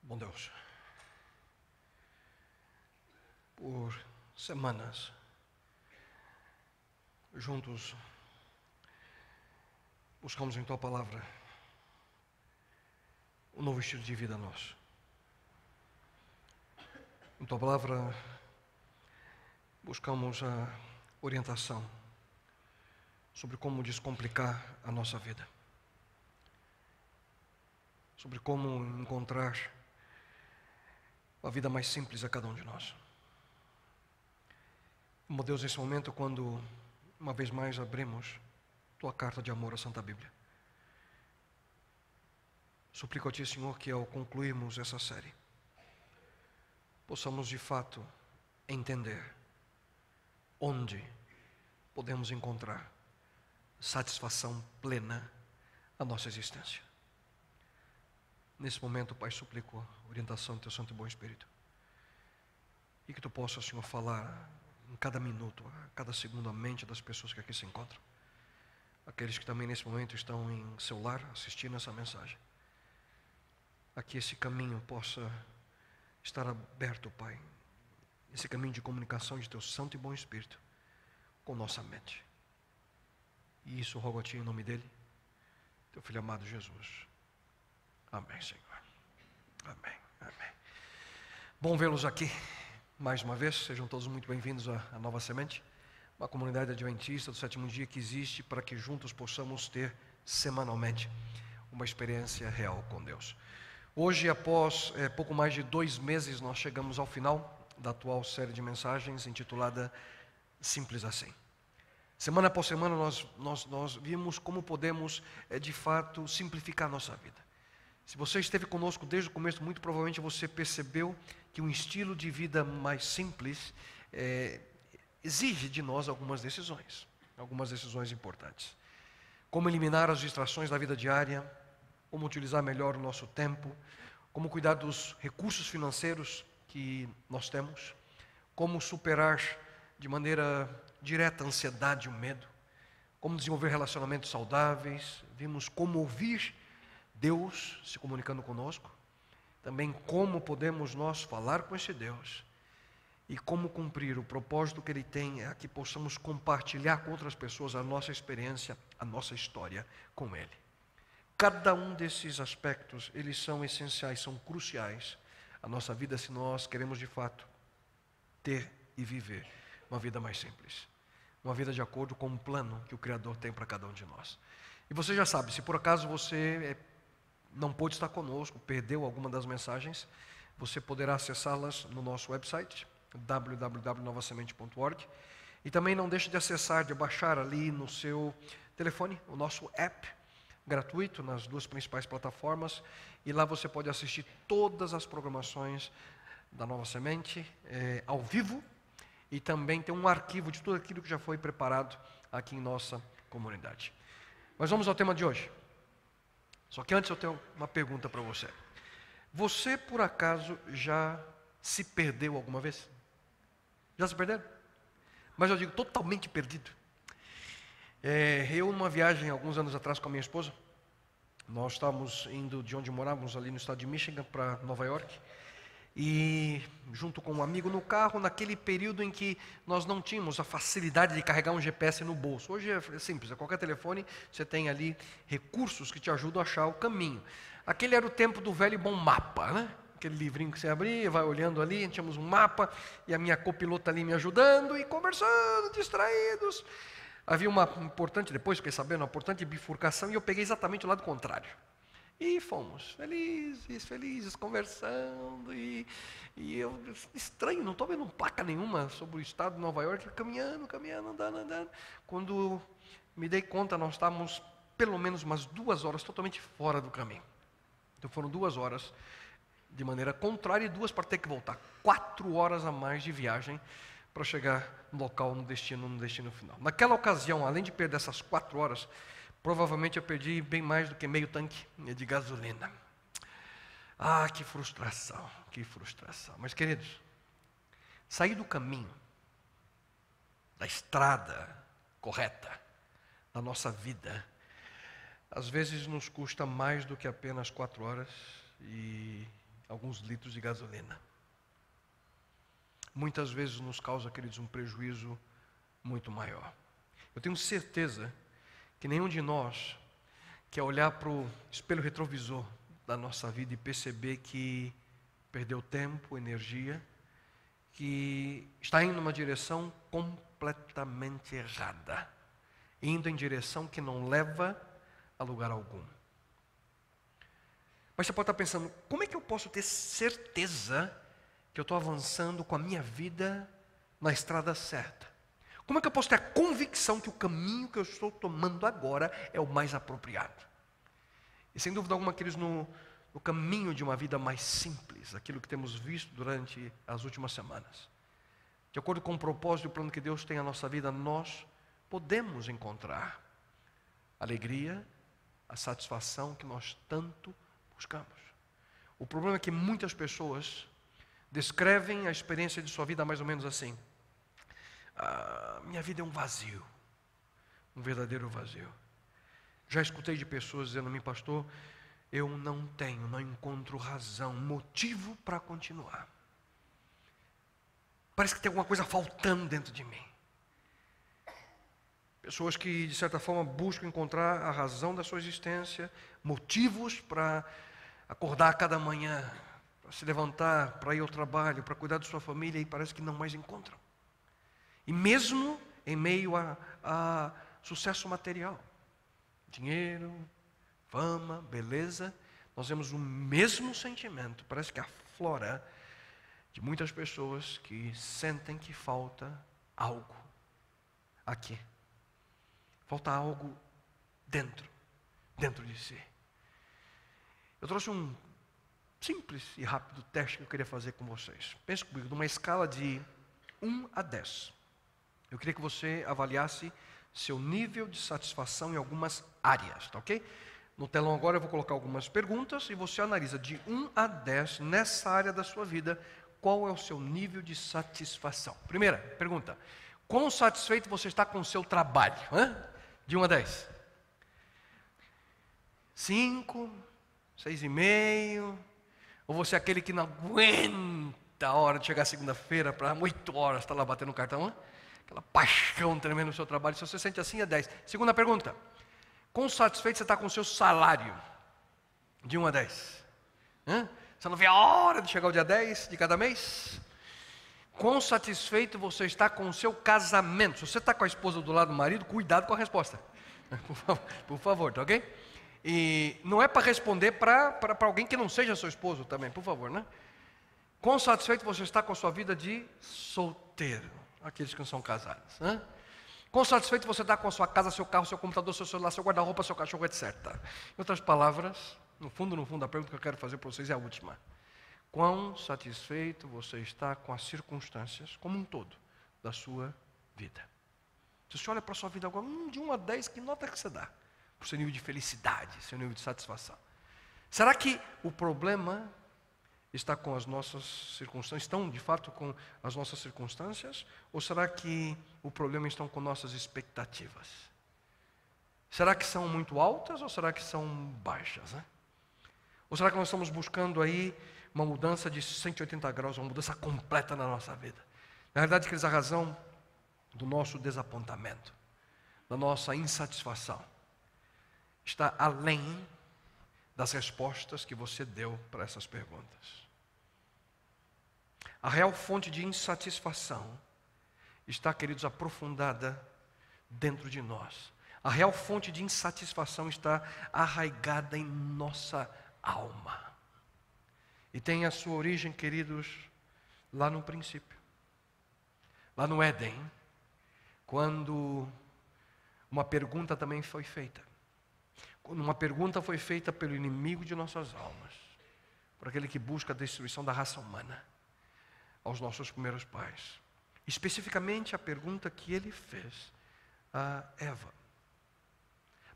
Bom Deus, por semanas, juntos, buscamos em Tua Palavra um novo estilo de vida nosso. Em Tua Palavra, buscamos a orientação sobre como descomplicar a nossa vida, sobre como encontrar uma vida mais simples a cada um de nós. Meu Deus, nesse momento, quando uma vez mais abrimos Tua carta de amor à Santa Bíblia, suplico a Ti, Senhor, que ao concluirmos essa série, possamos de fato entender onde podemos encontrar satisfação plena à nossa existência. Nesse momento, Pai, suplico a orientação do Teu Santo e Bom Espírito, e que Tu possas, Senhor, falar em cada minuto, a cada segundo, a mente das pessoas que aqui se encontram, aqueles que também nesse momento estão em seu lar assistindo essa mensagem, a que esse caminho possa estar aberto, Pai, esse caminho de comunicação de Teu Santo e Bom Espírito com nossa mente. E isso rogo a Ti em nome dEle, Teu Filho amado Jesus. Amém, Senhor. Amém, amém. Bom vê-los aqui mais uma vez. Sejam todos muito bem-vindos à Nova Semente, uma comunidade adventista do sétimo dia que existe para que juntos possamos ter semanalmente uma experiência real com Deus. Hoje, após pouco mais de 2 meses, nós chegamos ao final da atual série de mensagens intitulada Simples Assim. Semana após semana nós vimos como podemos de fato simplificar a nossa vida. Se você esteve conosco desde o começo, muito provavelmente você percebeu que um estilo de vida mais simples exige de nós algumas decisões importantes. Como eliminar as distrações da vida diária, como utilizar melhor o nosso tempo, como cuidar dos recursos financeiros que nós temos, como superar de maneira direta a ansiedade e o medo, como desenvolver relacionamentos saudáveis, vimos como ouvir Deus se comunicando conosco, também como podemos nós falar com esse Deus e como cumprir o propósito que Ele tem, é que possamos compartilhar com outras pessoas a nossa experiência, a nossa história com Ele. Cada um desses aspectos, eles são essenciais, são cruciais à nossa vida se nós queremos de fato ter e viver uma vida mais simples, uma vida de acordo com o plano que o Criador tem para cada um de nós. E você já sabe, se por acaso você não pôde estar conosco, perdeu alguma das mensagens, você poderá acessá-las no nosso website, www.novasemente.org, e também não deixe de acessar, de baixar ali no seu telefone o nosso app gratuito nas 2 principais plataformas, e lá você pode assistir todas as programações da Nova Semente ao vivo, e também tem um arquivo de tudo aquilo que já foi preparado aqui em nossa comunidade. Mas vamos ao tema de hoje. Só que antes eu tenho uma pergunta para você. Você, por acaso, já se perdeu alguma vez? Já se perderam? Mas eu digo totalmente perdido. Eu, numa viagem, alguns anos atrás, com a minha esposa, nós estávamos indo de onde morávamos, ali no estado de Michigan, para Nova York, e junto com um amigo no carro, naquele período em que nós não tínhamos a facilidade de carregar um GPS no bolso. Hoje é simples, a qualquer telefone você tem ali recursos que te ajudam a achar o caminho. Aquele era o tempo do velho e bom mapa, né? Aquele livrinho que você abria, vai olhando ali, tínhamos um mapa, e a minha copilota ali me ajudando, e conversando, distraídos. Havia uma importante, depois fiquei sabendo, uma importante bifurcação, e eu peguei exatamente o lado contrário. E fomos felizes, conversando, e eu, estranho, não estou vendo placa nenhuma sobre o estado de Nova York, caminhando, andando. Quando me dei conta, nós estávamos pelo menos umas 2 horas totalmente fora do caminho. Então foram 2 horas de maneira contrária e 2 para ter que voltar. 4 horas a mais de viagem para chegar no local, no destino final. Naquela ocasião, além de perder essas 4 horas, provavelmente eu perdi bem mais do que meio tanque de gasolina. Ah, que frustração, que frustração. Mas, queridos, sair do caminho, da estrada correta, da nossa vida, às vezes nos custa mais do que apenas 4 horas e alguns litros de gasolina. Muitas vezes nos causa, queridos, um prejuízo muito maior. Eu tenho certeza que nenhum de nós quer olhar para o espelho retrovisor da nossa vida e perceber que perdeu tempo, energia, que está indo numa direção completamente errada, indo em direção que não leva a lugar algum. Mas você pode estar pensando, como é que eu posso ter certeza que eu estou avançando com a minha vida na estrada certa? Como é que eu posso ter a convicção que o caminho que eu estou tomando agora é o mais apropriado? E sem dúvida alguma, queridos, no caminho de uma vida mais simples, aquilo que temos visto durante as últimas semanas, de acordo com o propósito e o plano que Deus tem na nossa vida, nós podemos encontrar alegria, a satisfação que nós tanto buscamos. O problema é que muitas pessoas descrevem a experiência de sua vida mais ou menos assim: minha vida é um vazio, um verdadeiro vazio. Já escutei de pessoas dizendo a mim, pastor, eu não encontro razão, motivo para continuar. Parece que tem alguma coisa faltando dentro de mim. Pessoas que, de certa forma, buscam encontrar a razão da sua existência, motivos para acordar a cada manhã, para se levantar, para ir ao trabalho, para cuidar de sua família, e parece que não mais encontram. E mesmo em meio a sucesso material, dinheiro, fama, beleza, nós vemos o mesmo sentimento, parece que aflora de muitas pessoas que sentem que falta algo aqui. Falta algo dentro de si. Eu trouxe um simples e rápido teste que eu queria fazer com vocês. Pense comigo, numa escala de 1 a 10. Eu queria que você avaliasse seu nível de satisfação em algumas áreas, tá ok? No telão agora eu vou colocar algumas perguntas e você analisa de 1 a 10 nessa área da sua vida, qual é o seu nível de satisfação. Primeira pergunta: quão satisfeito você está com o seu trabalho? De 1 a 10. 5, 6,5. Ou você é aquele que não aguenta a hora de chegar segunda-feira para 8 horas estar lá batendo no cartão? Aquela paixão tremenda no seu trabalho. Se você sente assim, é 10. Segunda pergunta: quão satisfeito você está com o seu salário? De 1 a 10. Você não vê a hora de chegar o dia 10 de cada mês? Quão satisfeito você está com o seu casamento? Se você está com a esposa do lado do marido, cuidado com a resposta. Por favor, tá ok? E não é para responder para alguém que não seja seu esposo também, por favor, né? Quão satisfeito você está com a sua vida de solteiro? Aqueles que não são casados. Quão satisfeito você está com a sua casa, seu carro, seu computador, seu celular, seu guarda-roupa, seu cachorro, etc. Em outras palavras, no fundo, a pergunta que eu quero fazer para vocês é a última. Quão satisfeito você está com as circunstâncias, como um todo, da sua vida? Se você olha para a sua vida agora, de 1 a 10, que nota que você dá? Para o seu nível de felicidade, seu nível de satisfação. Será que o problema está com as nossas circunstâncias, estão de fato com as nossas circunstâncias? Ou será que o problema está com nossas expectativas? Será que são muito altas ou será que são baixas? Ou será que nós estamos buscando aí uma mudança de 180 graus, uma mudança completa na nossa vida? Na verdade, queridos, a razão do nosso desapontamento, da nossa insatisfação, está além das respostas que você deu para essas perguntas. A real fonte de insatisfação está, queridos, aprofundada dentro de nós. A real fonte de insatisfação está arraigada em nossa alma. E tem a sua origem, queridos, lá no princípio. Lá no Éden, quando uma pergunta também foi feita. Quando uma pergunta foi feita pelo inimigo de nossas almas, por aquele que busca a destruição da raça humana, aos nossos primeiros pais. Especificamente a pergunta que ele fez a Eva.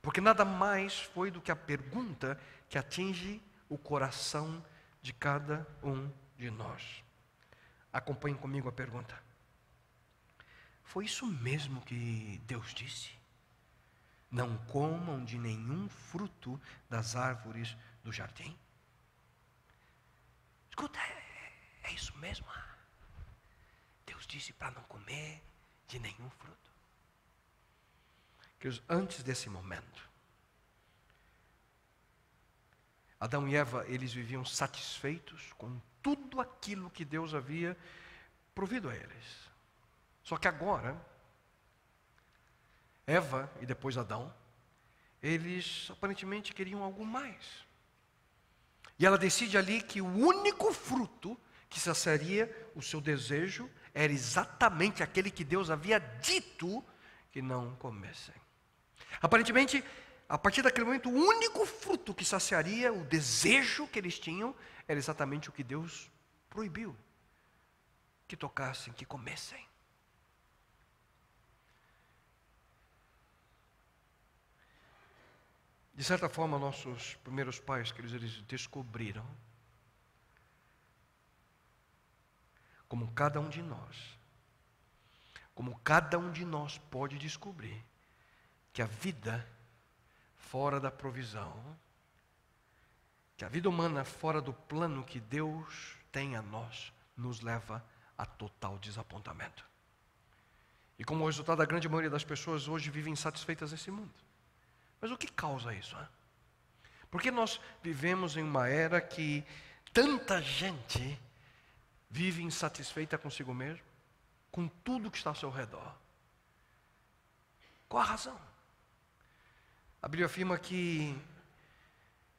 Porque nada mais foi do que a pergunta que atinge o coração de cada um de nós. Acompanhem comigo a pergunta. Foi isso mesmo que Deus disse? Não comam de nenhum fruto das árvores do jardim? Escuta, é isso mesmo? Deus disse para não comer de nenhum fruto. Queridos, antes desse momento, Adão e Eva, eles viviam satisfeitos com tudo aquilo que Deus havia provido a eles. Só que agora, Eva e depois Adão, eles aparentemente queriam algo mais. E ela decide ali que o único fruto que saciaria o seu desejo era exatamente aquele que Deus havia dito que não comessem. Aparentemente, a partir daquele momento, o único fruto que saciaria o desejo que eles tinham era exatamente o que Deus proibiu que tocassem, que comessem. De certa forma, nossos primeiros pais, eles descobriram como cada um de nós pode descobrir que a vida fora da provisão, que a vida humana fora do plano que Deus tem a nós, nos leva a total desapontamento. E como resultado, a grande maioria das pessoas hoje vivem insatisfeitas nesse mundo. Mas o que causa isso? Porque nós vivemos em uma era que tanta gente vive insatisfeita consigo mesmo, com tudo que está ao seu redor. Qual a razão? A Bíblia afirma que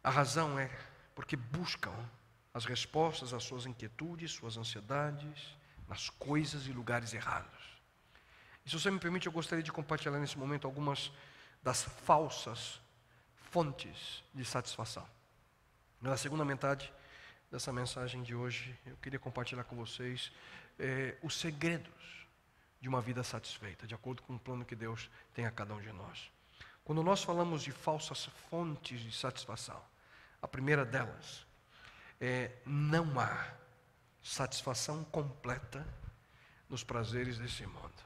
a razão é porque buscam as respostas às suas inquietudes, suas ansiedades, nas coisas e lugares errados. E se você me permite, eu gostaria de compartilhar nesse momento algumas das falsas fontes de satisfação. Na segunda metade dessa mensagem de hoje, eu queria compartilhar com vocês os segredos de uma vida satisfeita, de acordo com o plano que Deus tem a cada um de nós. Quando nós falamos de falsas fontes de satisfação, a primeira delas é: não há satisfação completa nos prazeres desse mundo.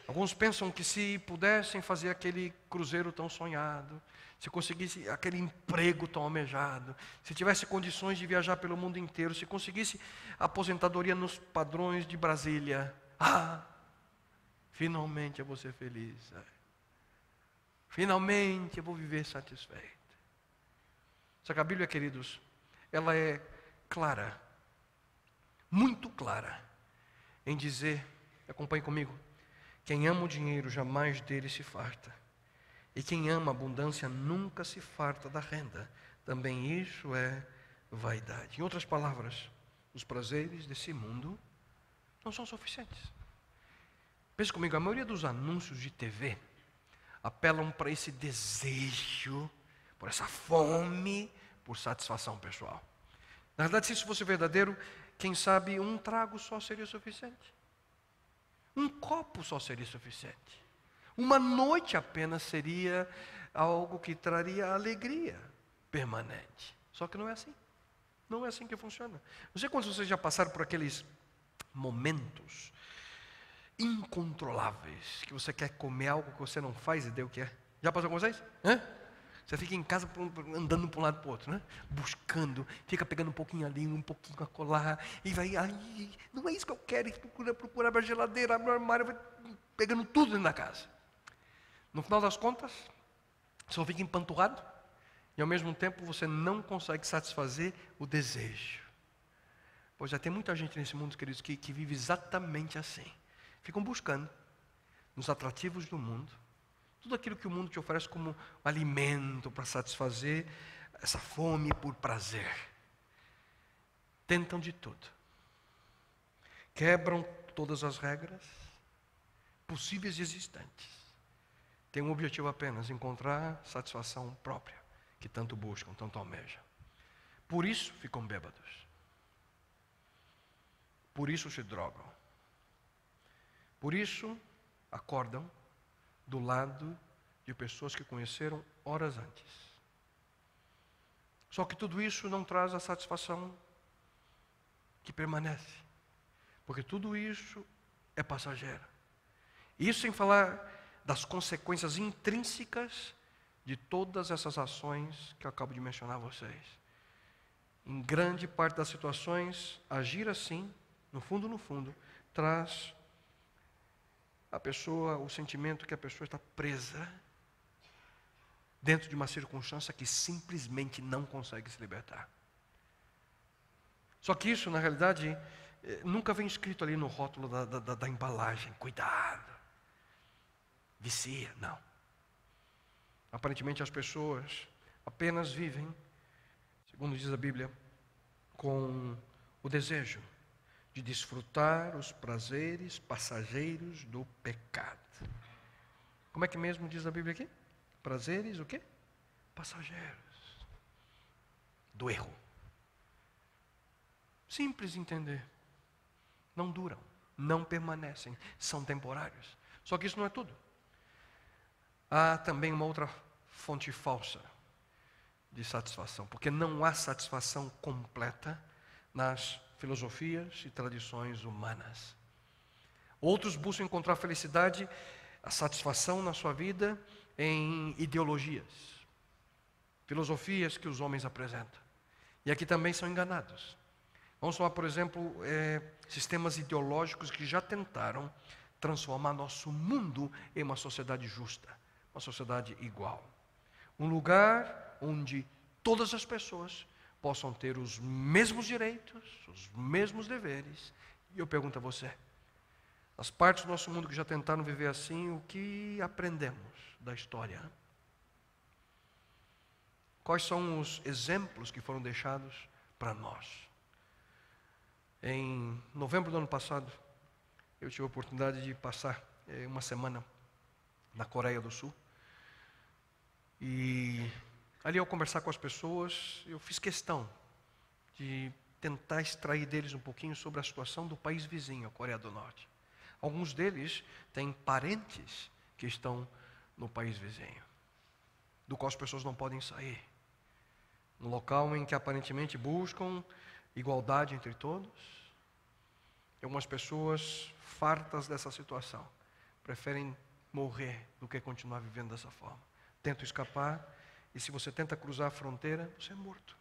Alguns pensam que se pudessem fazer aquele cruzeiro tão sonhado, se conseguisse aquele emprego tão almejado, se tivesse condições de viajar pelo mundo inteiro, se conseguisse a aposentadoria nos padrões de Brasília, finalmente eu vou ser feliz. Finalmente eu vou viver satisfeito. Só que a Bíblia, queridos, ela é clara, muito clara, em dizer, acompanhe comigo, quem ama o dinheiro jamais dele se farta, e quem ama a abundância nunca se farta da renda. Também isso é vaidade. Em outras palavras, os prazeres desse mundo não são suficientes. Pense comigo, a maioria dos anúncios de TV apelam para esse desejo, por essa fome, por satisfação pessoal. Na verdade, se isso fosse verdadeiro, quem sabe um trago só seria suficiente. Um copo só seria suficiente. Uma noite apenas seria algo que traria alegria permanente. Só que não é assim. Não é assim que funciona. Não sei quantos de vocês já passaram por aqueles momentos incontroláveis, que você quer comer algo que você não faz ideia o que é. Já passou com vocês? Você fica em casa andando para um lado para o outro, né? Buscando, fica pegando um pouquinho ali, um pouquinho acolá, e vai, não é isso que eu quero, e procura abre a geladeira, abre o armário, vai pegando tudo dentro da casa. No final das contas, você só fica empanturrado, e ao mesmo tempo você não consegue satisfazer o desejo. Pois já tem muita gente nesse mundo, queridos, que vive exatamente assim. Ficam buscando nos atrativos do mundo, tudo aquilo que o mundo te oferece como alimento para satisfazer essa fome por prazer. Tentam de tudo. Quebram todas as regras possíveis e existentes. Tem um objetivo apenas: encontrar satisfação própria, que tanto buscam, tanto almejam. Por isso ficam bêbados. Por isso se drogam. Por isso acordam do lado de pessoas que conheceram horas antes. Só que tudo isso não traz a satisfação que permanece, porque tudo isso é passageiro. Isso sem falar das consequências intrínsecas de todas essas ações que eu acabo de mencionar a vocês. em grande parte das situações, agir assim, no fundo, traz a pessoa, o sentimento que a pessoa está presa dentro de uma circunstância que simplesmente não consegue se libertar. Só que isso, na realidade, nunca vem escrito ali no rótulo da embalagem. Cuidado, vicia, não. Aparentemente as pessoas apenas vivem, segundo diz a Bíblia, com o desejo de desfrutar os prazeres passageiros do pecado. Como é que mesmo diz a Bíblia aqui? Prazeres o quê? Passageiros do erro. Simples de entender. Não duram, não permanecem, são temporários. Só que isso não é tudo. Há também uma outra fonte falsa de satisfação, porque não há satisfação completa nas filosofias e tradições humanas. Outros buscam encontrar felicidade, a satisfação na sua vida em ideologias, filosofias que os homens apresentam. E aqui também são enganados. Vamos falar, por exemplo, sistemas ideológicos que já tentaram transformar nosso mundo em uma sociedade justa, uma sociedade igual. Um lugar onde todas as pessoas possam ter os mesmos direitos, os mesmos deveres. E eu pergunto a você, as partes do nosso mundo que já tentaram viver assim, o que aprendemos da história? Quais são os exemplos que foram deixados para nós? Em novembro do ano passado, eu tive a oportunidade de passar uma semana na Coreia do Sul. E ali, ao conversar com as pessoas, eu fiz questão de tentar extrair deles um pouquinho sobre a situação do país vizinho, a Coreia do Norte. Alguns deles têm parentes que estão no país vizinho, do qual as pessoas não podem sair. Um local em que aparentemente buscam igualdade entre todos. E algumas pessoas, fartas dessa situação, preferem morrer do que continuar vivendo dessa forma. Tentam escapar, e se você tenta cruzar a fronteira, você é morto.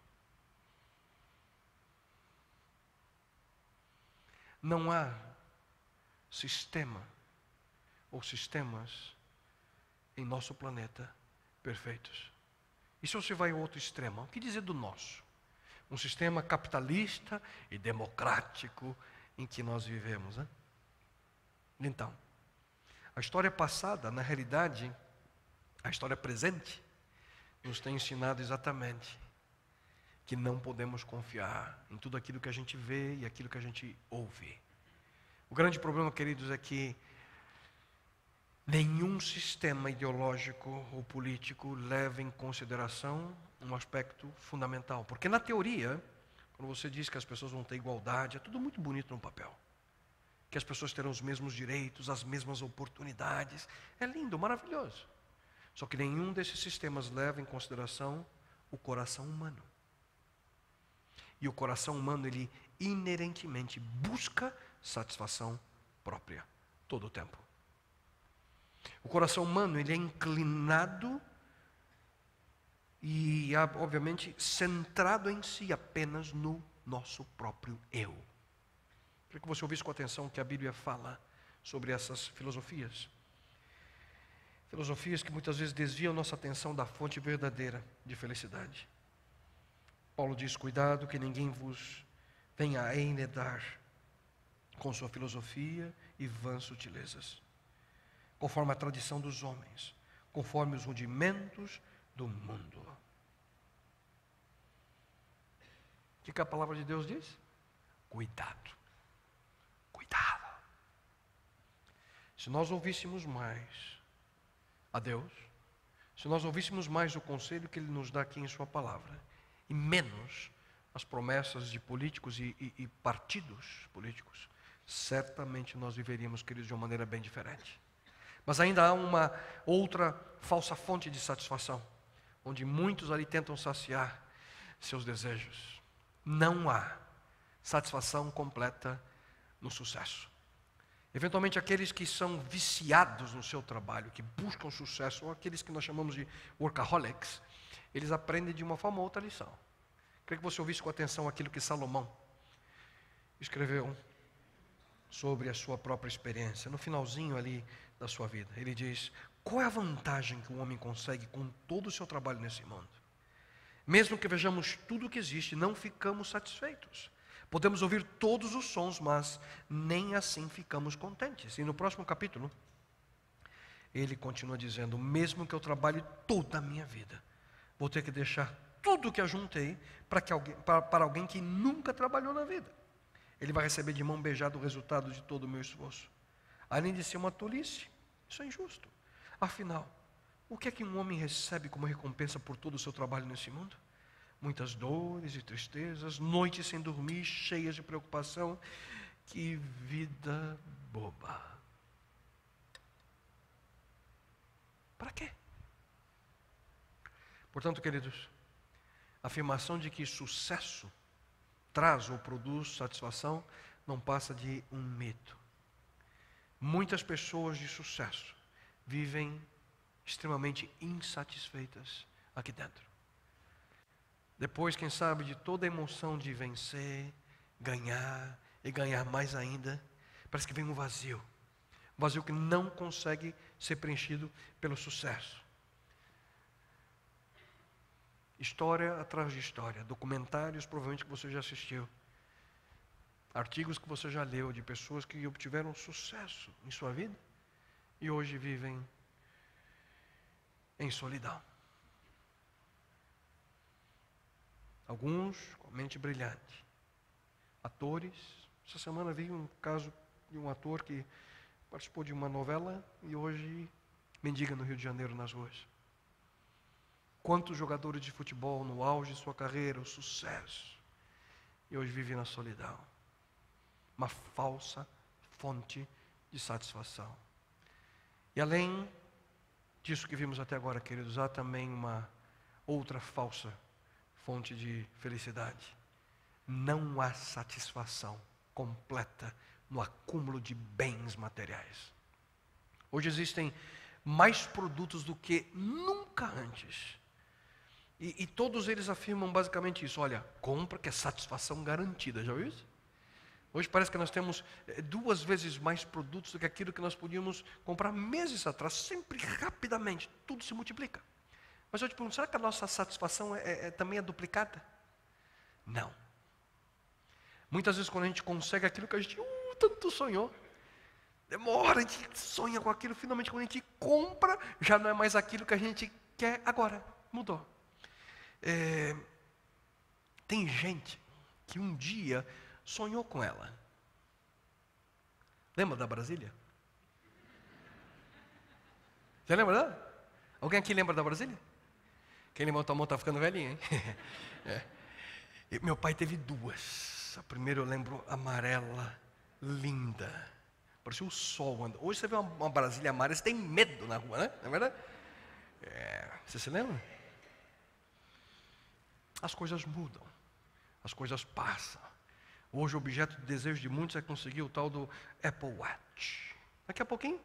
Não há sistema ou sistemas em nosso planeta perfeitos. E se você vai ao outro extremo, o que dizer do nosso? Um sistema capitalista e democrático em que nós vivemos, né? Então, a história passada, na realidade, a história presente, nos tem ensinado exatamente que não podemos confiar em tudo aquilo que a gente vê e aquilo que a gente ouve. O grande problema, queridos, é que nenhum sistema ideológico ou político leva em consideração um aspecto fundamental. Porque na teoria, quando você diz que as pessoas vão ter igualdade, é tudo muito bonito no papel. Que as pessoas terão os mesmos direitos, as mesmas oportunidades. É lindo, maravilhoso. Só que nenhum desses sistemas leva em consideração o coração humano. E o coração humano, ele inerentemente busca satisfação própria, todo o tempo. O coração humano, ele é inclinado e, obviamente, centrado em si, apenas no nosso próprio eu. Queria que você ouvisse com atenção o que a Bíblia fala sobre essas filosofias. Filosofias que muitas vezes desviam nossa atenção da fonte verdadeira de felicidade. Paulo diz: cuidado que ninguém vos venha a enredar com sua filosofia e vãs sutilezas, conforme a tradição dos homens, conforme os rudimentos do mundo. O que a palavra de Deus diz? Cuidado. Cuidado. Se nós ouvíssemos mais a Deus, se nós ouvíssemos mais o conselho que Ele nos dá aqui em Sua palavra, e menos as promessas de políticos e partidos políticos, certamente nós viveríamos, queridos, de uma maneira bem diferente. Mas ainda há uma outra falsa fonte de satisfação, onde muitos ali tentam saciar seus desejos. Não há satisfação completa no sucesso. Eventualmente, aqueles que são viciados no seu trabalho, que buscam sucesso, ou aqueles que nós chamamos de workaholics, eles aprendem de uma forma ou outra lição, Queria que você ouvisse com atenção aquilo que Salomão escreveu sobre a sua própria experiência, no finalzinho ali da sua vida. Ele diz: qual é a vantagem que o homem consegue com todo o seu trabalho nesse mundo? Mesmo que vejamos tudo o que existe, não ficamos satisfeitos. Podemos ouvir todos os sons, mas nem assim ficamos contentes. E no próximo capítulo, ele continua dizendo: mesmo que eu trabalhe toda a minha vida, vou ter que deixar tudo o que ajuntei para alguém que nunca trabalhou na vida. Ele vai receber de mão beijada o resultado de todo o meu esforço. Além de ser uma tolice, isso é injusto. Afinal, o que é que um homem recebe como recompensa por todo o seu trabalho nesse mundo? Muitas dores e tristezas, noites sem dormir, cheias de preocupação. Que vida boba. Para quê? Portanto, queridos, a afirmação de que sucesso traz ou produz satisfação não passa de um mito. Muitas pessoas de sucesso vivem extremamente insatisfeitas aqui dentro. Depois, quem sabe, de toda a emoção de vencer, ganhar e ganhar mais ainda, parece que vem um vazio que não consegue ser preenchido pelo sucesso. História atrás de história, documentários provavelmente que você já assistiu, artigos que você já leu de pessoas que obtiveram sucesso em sua vida e hoje vivem em solidão. Alguns com mente brilhante, atores. Essa semana vi um caso de um ator que participou de uma novela e hoje mendiga no Rio de Janeiro nas ruas. Quantos jogadores de futebol no auge de sua carreira, o sucesso, e hoje vivem na solidão. Uma falsa fonte de satisfação. E além disso que vimos até agora, queridos, há também uma outra falsa fonte de felicidade. Não há satisfação completa no acúmulo de bens materiais. Hoje existem mais produtos do que nunca antes. E todos eles afirmam basicamente isso: olha, compra que é satisfação garantida. Já viu isso? Hoje parece que nós temos 2 vezes mais produtos do que aquilo que nós podíamos comprar meses atrás. Sempre rapidamente, tudo se multiplica. Mas eu te pergunto, será que a nossa satisfação também é duplicada? Não. Muitas vezes quando a gente consegue aquilo que a gente tanto sonhou, demora, a gente sonha com aquilo, finalmente quando a gente compra, já não é mais aquilo que a gente quer agora, mudou. Tem gente que um dia sonhou com ela. Lembra da Brasília? Você lembra dela? Alguém aqui lembra da Brasília? Quem levantou a mão está ficando velhinho, hein? Meu pai teve 2. A primeira eu lembro amarela, linda. Parecia o sol. Hoje você vê uma Brasília amarela, você tem medo na rua, né? Não é verdade? Você se lembra? As coisas mudam. As coisas passam. Hoje o objeto de desejo de muitos é conseguir o tal do Apple Watch. Daqui a pouquinho,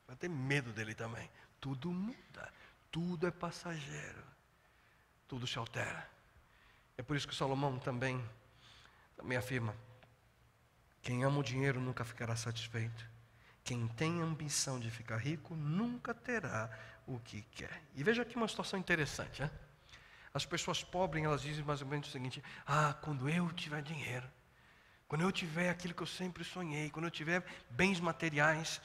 vai ter medo dele também. Tudo muda. Tudo é passageiro. Tudo se altera. É por isso que Salomão também afirma: quem ama o dinheiro nunca ficará satisfeito. Quem tem ambição de ficar rico nunca terá o que quer. E veja aqui uma situação interessante, né? As pessoas pobres, elas dizem mais ou menos o seguinte: quando eu tiver dinheiro, quando eu tiver aquilo que eu sempre sonhei, quando eu tiver bens materiais,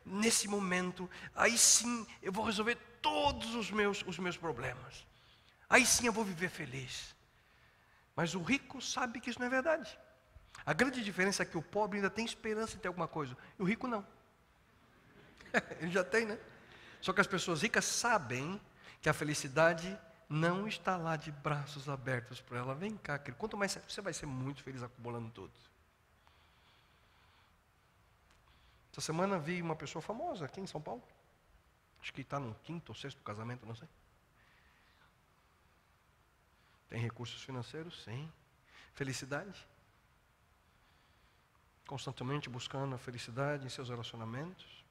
nesse momento, aí sim eu vou resolver todos os meus problemas. Aí sim eu vou viver feliz. Mas o rico sabe que isso não é verdade. A grande diferença é que o pobre ainda tem esperança em ter alguma coisa, e o rico não. Ele já tem, né? Só que as pessoas ricas sabem que a felicidade não está lá de braços abertos para ela. Vem cá, querido. Quanto mais você vai ser muito feliz acumulando tudo. Essa semana vi uma pessoa famosa aqui em São Paulo. Acho que está no 5º ou 6º casamento, não sei. Tem recursos financeiros? Sim. Felicidade? Constantemente buscando a felicidade em seus relacionamentos.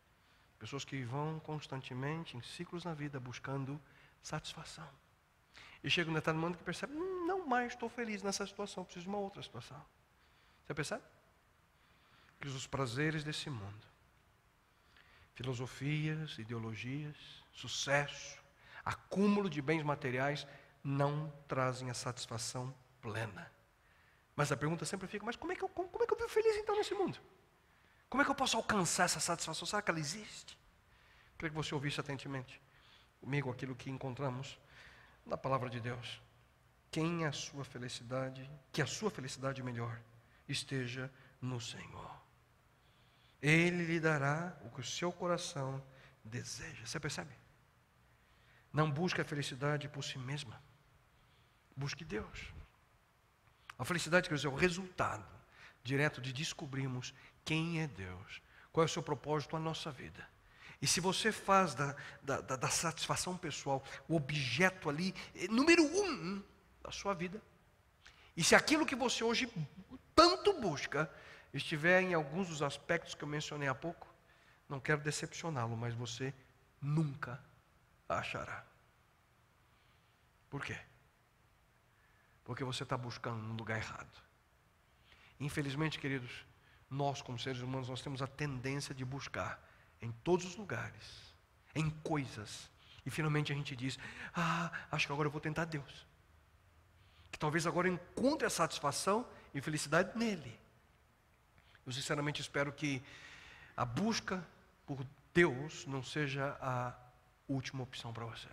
Pessoas que vão constantemente em ciclos na vida buscando satisfação. E chega um determinado momento que percebe, não mais estou feliz nessa situação, preciso de uma outra situação. Você percebe? Que os prazeres desse mundo, filosofias, ideologias, sucesso, acúmulo de bens materiais, não trazem a satisfação plena. Mas a pergunta sempre fica, mas como é que eu vivo feliz então nesse mundo? Como é que eu posso alcançar essa satisfação? Será que ela existe? Queria que você ouvisse atentamente comigo aquilo que encontramos na palavra de Deus. Que a sua felicidade melhor esteja no Senhor. Ele lhe dará o que o seu coração deseja. Você percebe? Não busque a felicidade por si mesma. Busque Deus. A felicidade, quer dizer, é o resultado direto de descobrirmos quem é Deus, qual é o seu propósito na nossa vida. E se você faz da satisfação pessoal o objeto ali, número 1 da sua vida, e se aquilo que você hoje tanto busca estiver em alguns dos aspectos que eu mencionei há pouco, não quero decepcioná-lo, mas você nunca a achará. Por quê? Porque você está buscando no lugar errado. Infelizmente, queridos, nós como seres humanos, nós temos a tendência de buscar em todos os lugares, em coisas, e finalmente a gente diz, acho que agora eu vou tentar Deus. Que talvez agora eu encontre a satisfação e felicidade nele. Eu sinceramente espero que a busca por Deus não seja a última opção para você.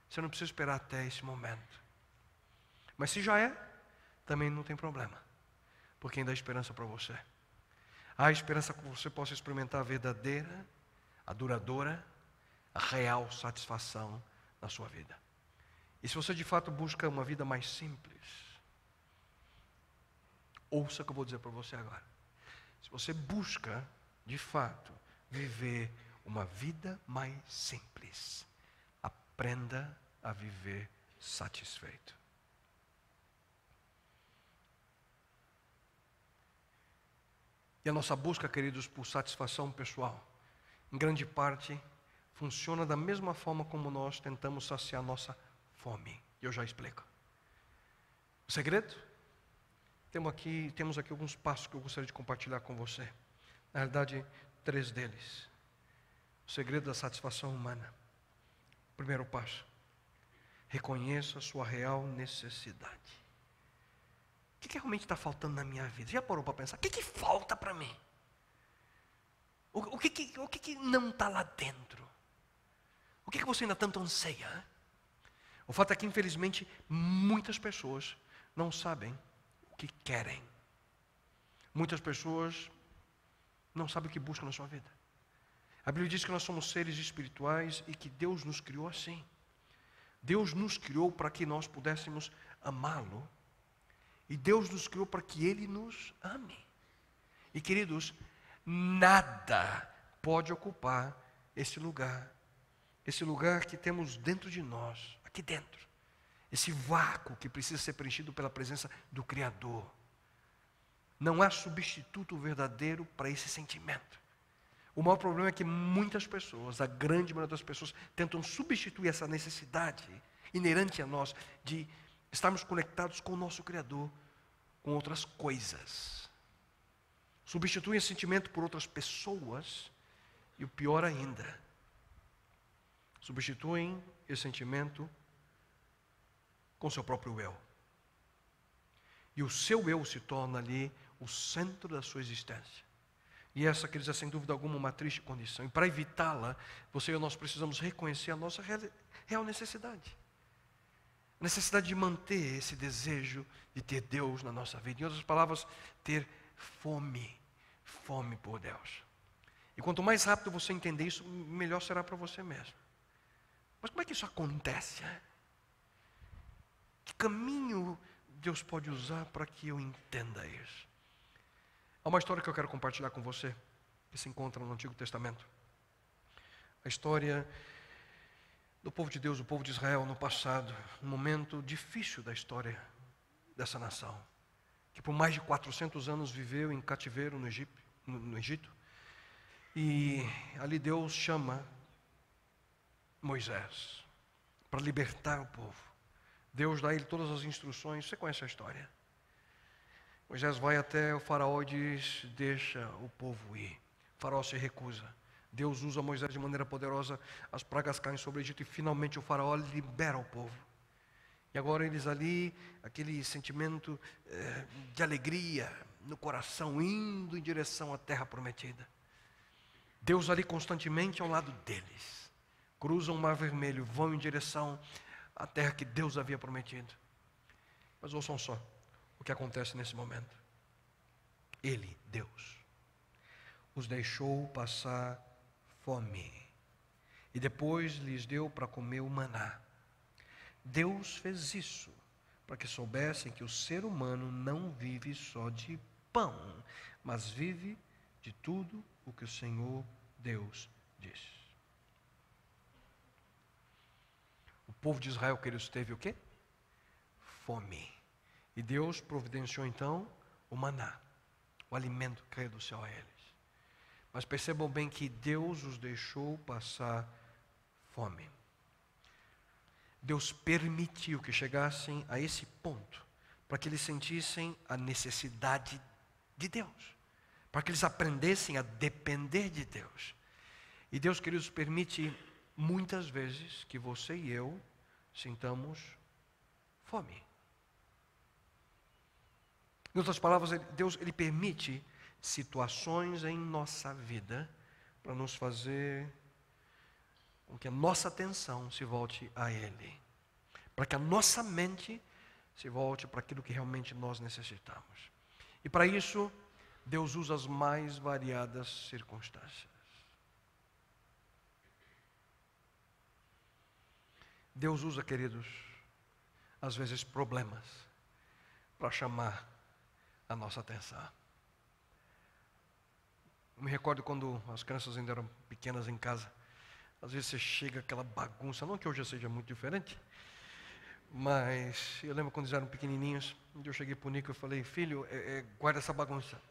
Você não precisa esperar até esse momento. Mas se já é, também não tem problema. Porque ainda há esperança para você. Há esperança que você possa experimentar a verdadeira, a duradoura, a real satisfação na sua vida. E se você de fato busca uma vida mais simples, ouça o que eu vou dizer para você agora. Se você busca, de fato, viver uma vida mais simples, aprenda a viver satisfeito. E a nossa busca, queridos, por satisfação pessoal, em grande parte, funciona da mesma forma como nós tentamos saciar nossa fome. E eu já explico. O segredo? Temos aqui alguns passos que eu gostaria de compartilhar com você. Na realidade, 3 deles. O segredo da satisfação humana. Primeiro passo. Reconheça a sua real necessidade. O que realmente está faltando na minha vida? Já parou para pensar? O que falta para mim? O que não está lá dentro? O que você ainda tanto anseia? Hein? O fato é que, infelizmente, muitas pessoas não sabem o que querem. Muitas pessoas não sabem o que buscam na sua vida. A Bíblia diz que nós somos seres espirituais e que Deus nos criou assim. Deus nos criou para que nós pudéssemos amá-lo. E Deus nos criou para que Ele nos ame. E queridos, nada pode ocupar esse lugar que temos dentro de nós, aqui dentro. Esse vácuo que precisa ser preenchido pela presença do Criador. Não há substituto verdadeiro para esse sentimento. O maior problema é que muitas pessoas, a grande maioria das pessoas, tentam substituir essa necessidade inerente a nós de estarmos conectados com o nosso Criador, com outras coisas. Substituem esse sentimento por outras pessoas e o pior ainda, substituem esse sentimento com seu próprio eu. E o seu eu se torna ali o centro da sua existência. E essa, quer dizer, sem dúvida alguma, uma triste condição. E para evitá-la, você e nós precisamos reconhecer a nossa real necessidade. A necessidade de manter esse desejo de ter Deus na nossa vida. Em outras palavras, ter fome por Deus. E quanto mais rápido você entender isso, melhor será para você mesmo. Mas como é que isso acontece? Que caminho Deus pode usar para que eu entenda isso? Há uma história que eu quero compartilhar com você, que se encontra no Antigo Testamento. A história do povo de Deus, o povo de Israel no passado, um momento difícil da história dessa nação, que por mais de 400 anos viveu em cativeiro no Egito, e ali Deus chama Moisés para libertar o povo. Deus dá a ele todas as instruções. Você conhece a história? Moisés vai até o faraó e diz: deixa o povo ir. O faraó se recusa. Deus usa Moisés de maneira poderosa, as pragas caem sobre o Egito e finalmente o faraó libera o povo. E agora eles ali, aquele sentimento de alegria no coração, indo em direção à terra prometida. Deus ali constantemente ao lado deles. Cruzam o Mar Vermelho, vão em direção à terra que Deus havia prometido. Mas ouçam só o que acontece nesse momento. Ele, Deus, os deixou passar fome e depois lhes deu para comer o maná. Deus fez isso para que soubessem que o ser humano não vive só de pão, mas vive de tudo o que o Senhor Deus diz. O povo de Israel, queridos, teve o quê? Fome. E Deus providenciou então o maná, o alimento que caiu do céu a eles. Mas percebam bem que Deus os deixou passar fome. Deus permitiu que chegassem a esse ponto, para que eles sentissem a necessidade de Deus, para que eles aprendessem a depender de Deus. E Deus, queridos, permite muitas vezes que você e eu sintamos fome. Em outras palavras, Deus ele permite situações em nossa vida para nos fazer com que a nossa atenção se volte a Ele, para que a nossa mente se volte para aquilo que realmente nós necessitamos. E para isso, Deus usa as mais variadas circunstâncias. Deus usa, queridos, às vezes problemas para chamar a nossa atenção. Eu me recordo quando as crianças ainda eram pequenas em casa. Às vezes você chega aquela bagunça, não que hoje seja muito diferente, mas eu lembro quando eles eram pequenininhos, eu cheguei para o Nico e falei: filho, guarda essa bagunça.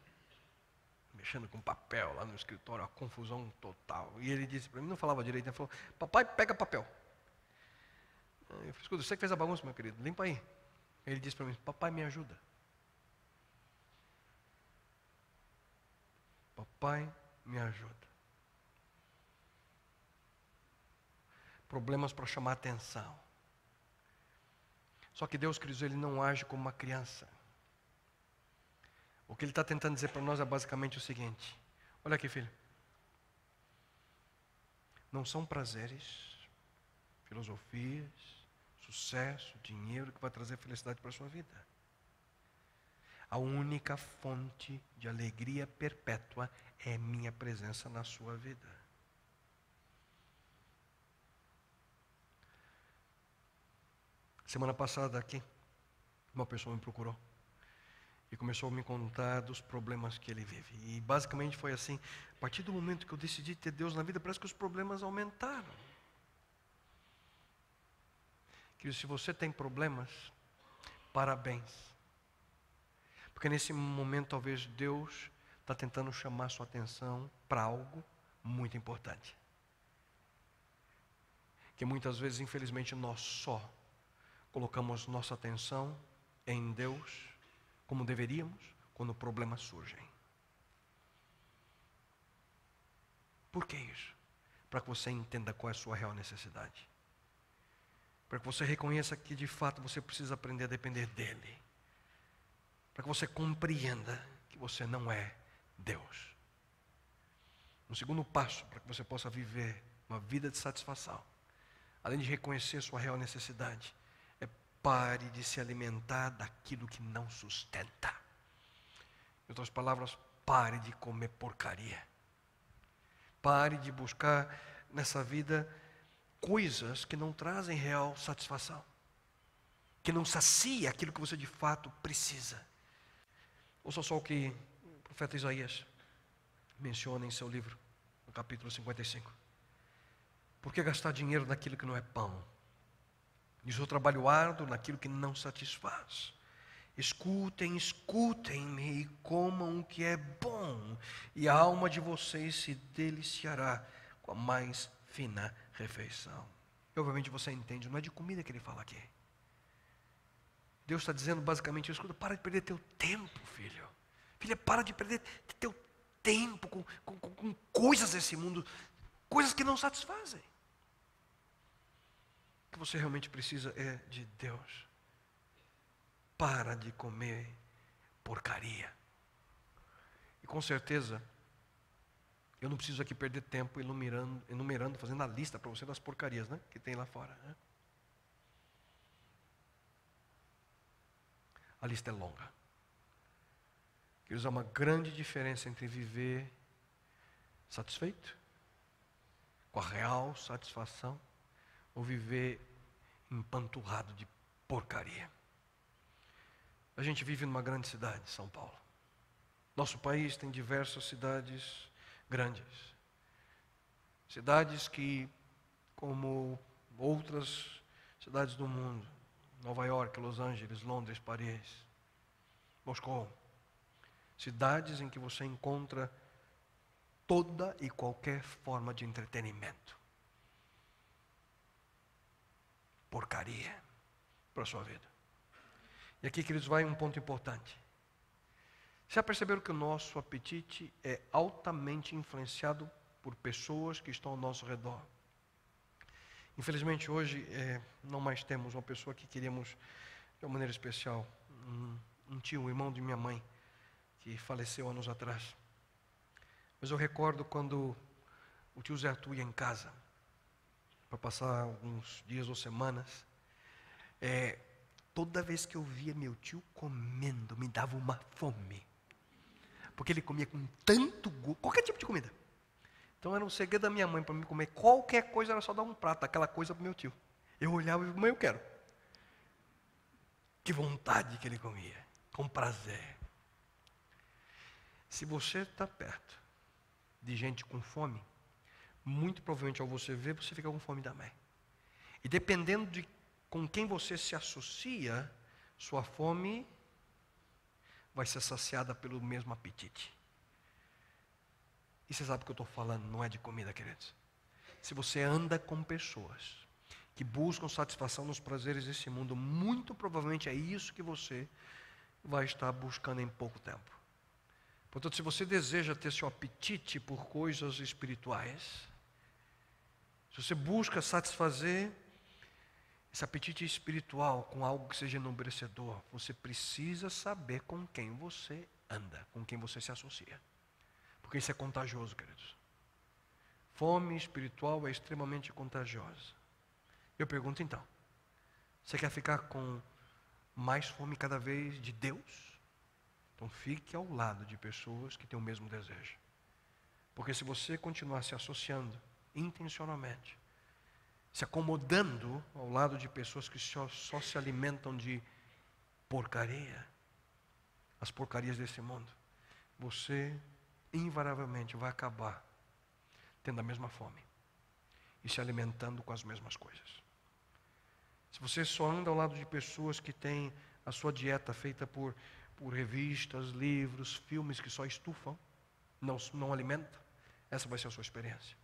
Mexendo com papel lá no escritório, uma confusão total. E ele disse para mim, não falava direito, ele falou: papai, pega papel. Eu falei: escuta, você que fez a bagunça, meu querido, limpa aí. Ele disse para mim: papai, me ajuda. Papai, me ajuda. Problemas para chamar atenção. Só que Deus, queridos, Ele não age como uma criança. O que Ele está tentando dizer para nós é basicamente o seguinte: olha aqui, filho. Não são prazeres, filosofias, sucesso, dinheiro que vai trazer felicidade para a sua vida. A única fonte de alegria perpétua é minha presença na sua vida. Semana passada aqui, uma pessoa me procurou e começou a me contar dos problemas que ele vive. E basicamente foi assim: a partir do momento que eu decidi ter Deus na vida, parece que os problemas aumentaram. Querido, se você tem problemas, parabéns. Porque nesse momento talvez Deus está tentando chamar sua atenção para algo muito importante. Que muitas vezes, infelizmente, nós só colocamos nossa atenção em Deus como deveríamos quando problemas surgem. Por que isso? Para que você entenda qual é a sua real necessidade. Para que você reconheça que de fato você precisa aprender a depender dEle. Para que você compreenda que você não é Deus. Um segundo passo para que você possa viver uma vida de satisfação, além de reconhecer sua real necessidade, é pare de se alimentar daquilo que não sustenta. Em outras palavras, pare de comer porcaria. Pare de buscar nessa vida coisas que não trazem real satisfação, que não sacia aquilo que você de fato precisa. Ouça só o que o profeta Isaías menciona em seu livro, no capítulo 55. Por que gastar dinheiro naquilo que não é pão? E o seu trabalho árduo naquilo que não satisfaz? Escutem, escutem-me e comam o que é bom, e a alma de vocês se deliciará com a mais fina refeição. E obviamente você entende, não é de comida que ele fala aqui. Deus está dizendo basicamente, escuta, para de perder teu tempo, filho. Filha, para de perder teu tempo com coisas desse mundo, coisas que não satisfazem. O que você realmente precisa é de Deus. Para de comer porcaria. E com certeza, eu não preciso aqui perder tempo enumerando, fazendo a lista para você das porcarias, né, que tem lá fora. Né? A lista é longa. Queridos, há uma grande diferença entre viver satisfeito, com a real satisfação, ou viver empanturrado de porcaria. A gente vive numa grande cidade, São Paulo. Nosso país tem diversas cidades grandes. Cidades que, como outras cidades do mundo, Nova York, Los Angeles, Londres, Paris, Moscou, cidades em que você encontra toda e qualquer forma de entretenimento. Porcaria para a sua vida. E aqui, queridos, vai um ponto importante. Já perceberam que o nosso apetite é altamente influenciado por pessoas que estão ao nosso redor? Infelizmente, hoje, não mais temos uma pessoa que queríamos, de uma maneira especial, um tio, um irmão de minha mãe, que faleceu anos atrás. Mas eu recordo quando o tio Zé Arthur ia em casa, para passar alguns dias ou semanas, toda vez que eu via meu tio comendo, me dava uma fome. Porque ele comia com tanto gosto, qualquer tipo de comida. Então era um segredo da minha mãe para me comer qualquer coisa, era só dar um prato, aquela coisa para o meu tio. Eu olhava e falava, mãe, eu quero. Que vontade que ele comia, com prazer. Se você está perto de gente com fome, muito provavelmente ao você ver, você fica com fome também. E dependendo de com quem você se associa, sua fome vai ser saciada pelo mesmo apetite. E você sabe o que eu estou falando, não é de comida, queridos. Se você anda com pessoas que buscam satisfação nos prazeres desse mundo, muito provavelmente é isso que você vai estar buscando em pouco tempo. Portanto, se você deseja ter seu apetite por coisas espirituais, se você busca satisfazer esse apetite espiritual com algo que seja enobrecedor, você precisa saber com quem você anda, com quem você se associa. Porque isso é contagioso, queridos. Fome espiritual é extremamente contagiosa. Eu pergunto então, você quer ficar com mais fome cada vez de Deus? Então fique ao lado de pessoas que têm o mesmo desejo. Porque se você continuar se associando intencionalmente, se acomodando ao lado de pessoas que só se alimentam de porcaria, as porcarias desse mundo, você invariavelmente vai acabar tendo a mesma fome e se alimentando com as mesmas coisas. Se você só anda ao lado de pessoas que têm a sua dieta feita por revistas, livros, filmes que só estufam, não alimentam, essa vai ser a sua experiência.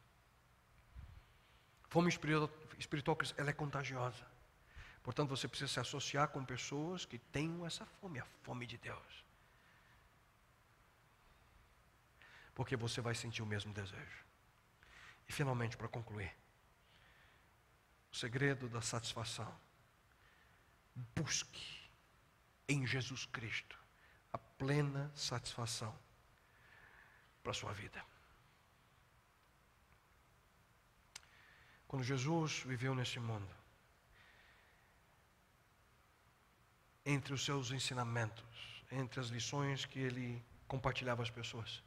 Fome espiritual, ela é contagiosa. Portanto, você precisa se associar com pessoas que tenham essa fome, a fome de Deus. Porque você vai sentir o mesmo desejo. E finalmente, para concluir, o segredo da satisfação. Busque em Jesus Cristo a plena satisfação para a sua vida. Quando Jesus viveu neste mundo, entre os seus ensinamentos, entre as lições que ele compartilhava às pessoas,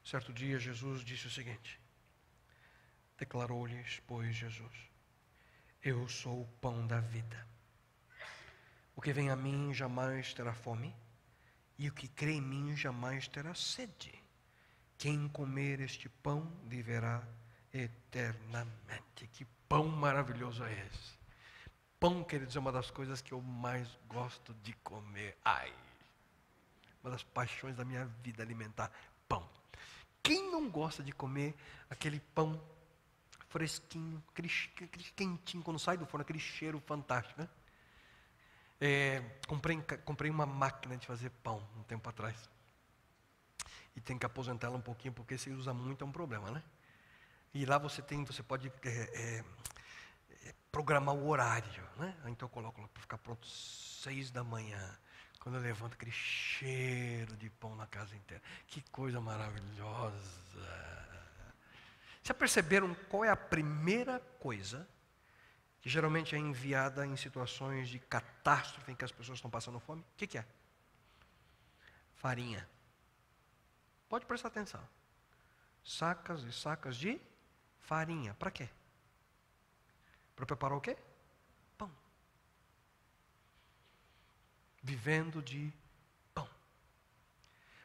certo dia Jesus disse o seguinte: declarou-lhes, pois, Jesus: eu sou o pão da vida. O que vem a mim jamais terá fome, e o que crê em mim jamais terá sede. Quem comer este pão viverá eternamente. Que pão maravilhoso é esse! Pão, queridos, é uma das coisas que eu mais gosto de comer. Uma das paixões da minha vida alimentar, pão. Quem não gosta de comer aquele pão fresquinho, aquele quentinho, quando sai do forno, aquele cheiro fantástico, né? Comprei uma máquina de fazer pão um tempo atrás. E tem que aposentar ela um pouquinho, porque se usa muito é um problema, né? E lá você pode programar o horário, né? Então eu coloco lá para ficar pronto 6 da manhã. Quando eu levanto, aquele cheiro de pão na casa inteira. Que coisa maravilhosa. Já perceberam qual é a primeira coisa que geralmente é enviada em situações de catástrofe em que as pessoas estão passando fome? O que é? Farinha. Pode prestar atenção. Sacas e sacas de farinha. Para quê? Para preparar o quê? Pão. Vivendo de pão.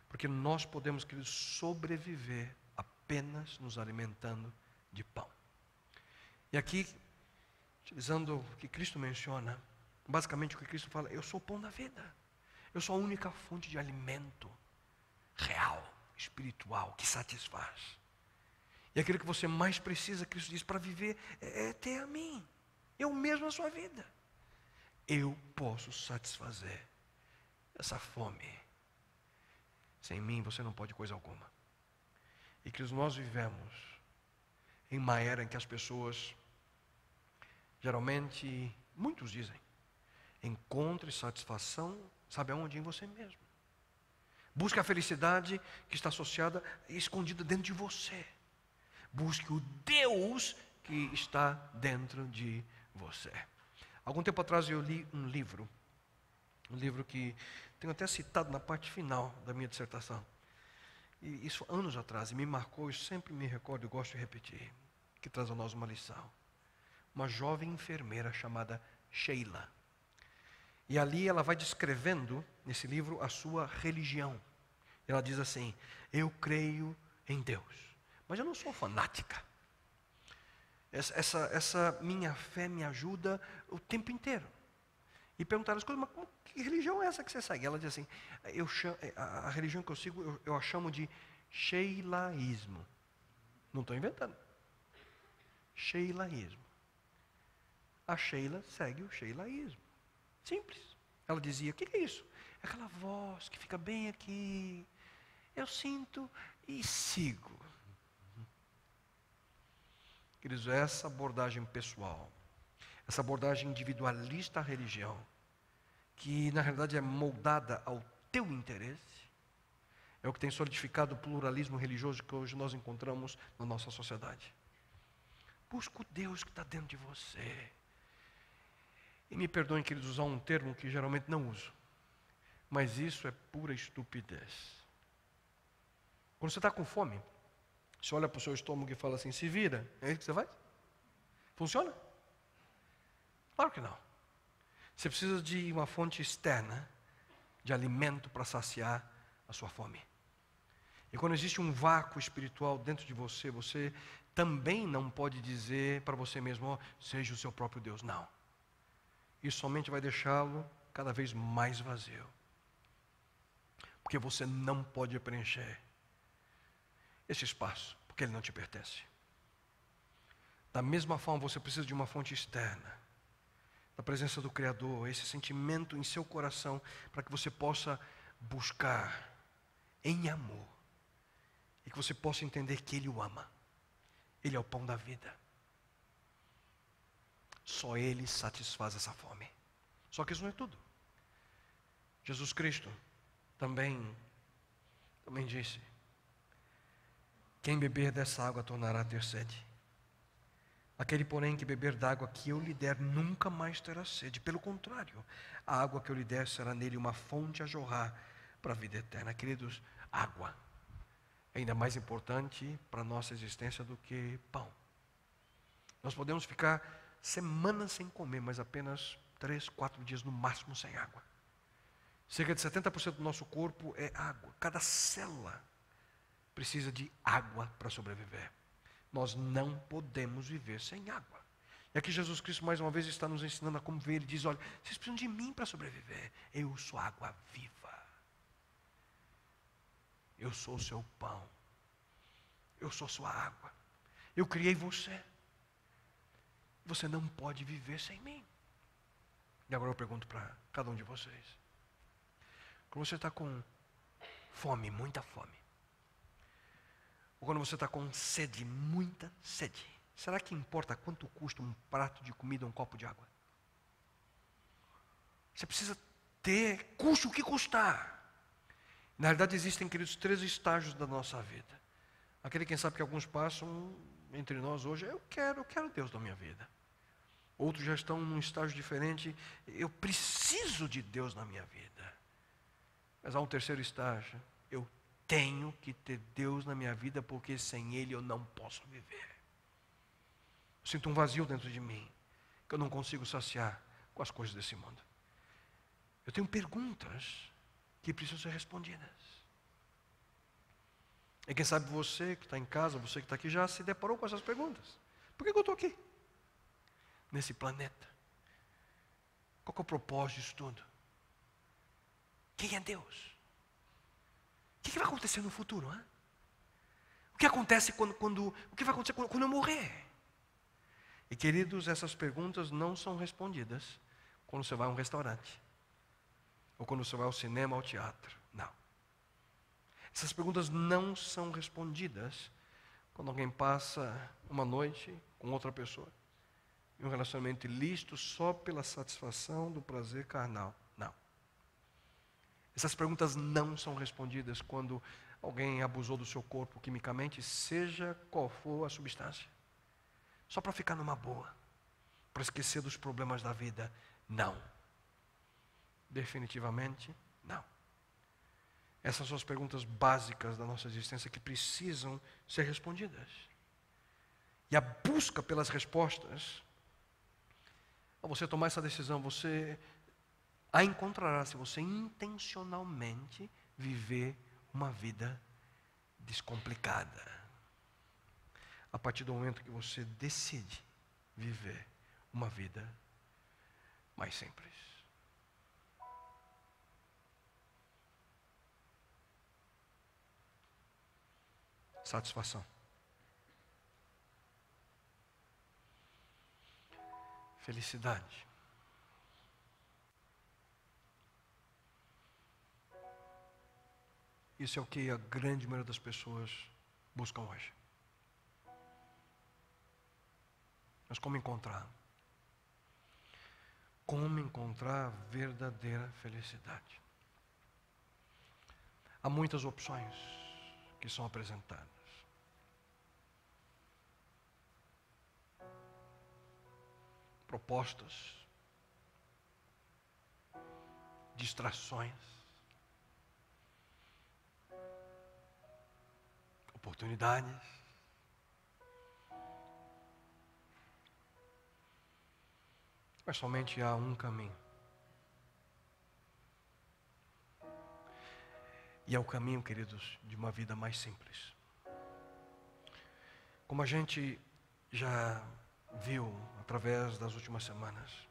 Porque nós podemos, queridos, sobreviver apenas nos alimentando de pão. E aqui, utilizando o que Cristo menciona, basicamente o que Cristo fala, eu sou o pão da vida. Eu sou a única fonte de alimento real, espiritual, que satisfaz. E aquilo que você mais precisa, Cristo diz, para viver, é ter a mim. Eu mesmo a sua vida. Eu posso satisfazer essa fome. Sem mim você não pode coisa alguma. E que nós vivemos em uma era em que as pessoas, geralmente, muitos dizem, encontre satisfação, sabe aonde? Em você mesmo. Busque a felicidade que está associada e escondida dentro de você. Busque o Deus que está dentro de você. Algum tempo atrás eu li um livro que tenho até citado na parte final da minha dissertação. E isso anos atrás, e me marcou, eu sempre me recordo, eu gosto de repetir, que traz a nós uma lição. Uma jovem enfermeira chamada Sheila. E ali ela vai descrevendo, nesse livro, a sua religião. Ela diz assim, eu creio em Deus, mas eu não sou fanática. Essa minha fé me ajuda o tempo inteiro. E perguntaram as coisas, mas que religião é essa que você segue? Ela diz assim, a religião que eu sigo, eu a chamo de Sheilaísmo. Não estou inventando. Sheilaísmo. A Sheila segue o Sheilaísmo. Simples. Ela dizia, o que é isso? É aquela voz que fica bem aqui. Eu sinto e sigo. Queridos, essa abordagem pessoal, essa abordagem individualista à religião, que na realidade é moldada ao teu interesse, é o que tem solidificado o pluralismo religioso que hoje nós encontramos na nossa sociedade. Busca o Deus que está dentro de você. E me perdoem, queridos, usar um termo que geralmente não uso, mas isso é pura estupidez. Quando você está com fome, você olha para o seu estômago e fala assim, se vira, é isso que você faz? Funciona? Claro que não. Você precisa de uma fonte externa de alimento para saciar a sua fome. E quando existe um vácuo espiritual dentro de você, você também não pode dizer para você mesmo, seja o seu próprio Deus. Não. Isso somente vai deixá-lo cada vez mais vazio. Porque você não pode preencher esse espaço, porque ele não te pertence. Da mesma forma, você precisa de uma fonte externa, da presença do Criador, esse sentimento em seu coração, para que você possa buscar em amor, e que você possa entender que Ele o ama. Ele é o pão da vida. Só Ele satisfaz essa fome. Só que isso não é tudo. Jesus Cristo também disse, quem beber dessa água tornará a ter sede. Aquele, porém, que beber da água que eu lhe der, nunca mais terá sede. Pelo contrário, a água que eu lhe der será nele uma fonte a jorrar para a vida eterna. Queridos, água é ainda mais importante para a nossa existência do que pão. Nós podemos ficar semanas sem comer, mas apenas 3, 4 dias no máximo sem água. Cerca de 70% do nosso corpo é água. Cada célula precisa de água para sobreviver. Nós não podemos viver sem água. E aqui Jesus Cristo mais uma vez está nos ensinando a como ver. Ele diz, olha, vocês precisam de mim para sobreviver. Eu sou água viva. Eu sou o seu pão. Eu sou sua água. Eu criei você. Você não pode viver sem mim. E agora eu pergunto para cada um de vocês. Quando você está com fome, muita fome, ou quando você está com sede, muita sede, será que importa quanto custa um prato de comida ou um copo de água? Você precisa ter, custe o que custar. Na realidade existem, queridos, 3 estágios da nossa vida. Aquele, quem sabe, que alguns passam entre nós hoje, eu quero Deus na minha vida. Outros já estão num estágio diferente, eu preciso de Deus na minha vida. Mas há um terceiro estágio, eu tenho que ter Deus na minha vida, porque sem Ele eu não posso viver. Eu sinto um vazio dentro de mim, que eu não consigo saciar com as coisas desse mundo. Eu tenho perguntas que precisam ser respondidas. E quem sabe você que está em casa, você que está aqui, já se deparou com essas perguntas. Por que eu estou aqui? Nesse planeta? Qual que é o propósito disso tudo? Quem é Deus? O que vai acontecer no futuro? Hein? O que acontece o que vai acontecer quando eu morrer? E queridos, essas perguntas não são respondidas quando você vai a um restaurante, ou quando você vai ao cinema, ao teatro. Não. Essas perguntas não são respondidas quando alguém passa uma noite com outra pessoa, em um relacionamento ilícito só pela satisfação do prazer carnal. Não. Essas perguntas não são respondidas quando alguém abusou do seu corpo quimicamente, seja qual for a substância, só para ficar numa boa, para esquecer dos problemas da vida. Não. Definitivamente não. Essas são as perguntas básicas da nossa existência que precisam ser respondidas. E a busca pelas respostas, ao você tomar essa decisão, você a encontrará se você intencionalmente viver uma vida descomplicada. A partir do momento que você decide viver uma vida mais simples. Satisfação. Felicidade. Isso é o que a grande maioria das pessoas buscam hoje. Mas como encontrar? Como encontrar a verdadeira felicidade? Há muitas opções que são apresentadas. Propostas, distrações, oportunidades. Mas somente há um caminho. E é o caminho, queridos, de uma vida mais simples. Como a gente já viu através das últimas semanas,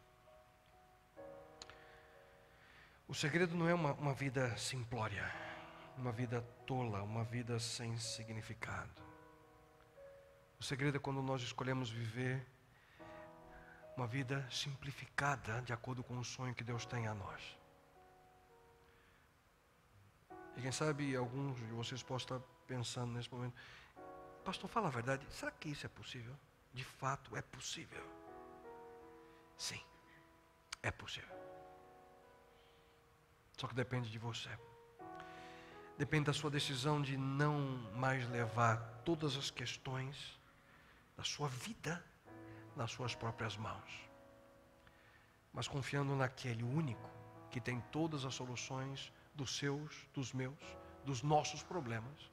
o segredo não é uma vida simplória, uma vida tola, uma vida sem significado. O segredo é quando nós escolhemos viver uma vida simplificada de acordo com o sonho que Deus tem a nós. E quem sabe alguns de vocês possam estar pensando nesse momento: pastor, fala a verdade, será que isso é possível? De fato é possível. Sim, é possível. Só que depende de você. Depende da sua decisão de não mais levar todas as questões da sua vida nas suas próprias mãos, mas confiando naquele único que tem todas as soluções dos seus, dos meus, dos nossos problemas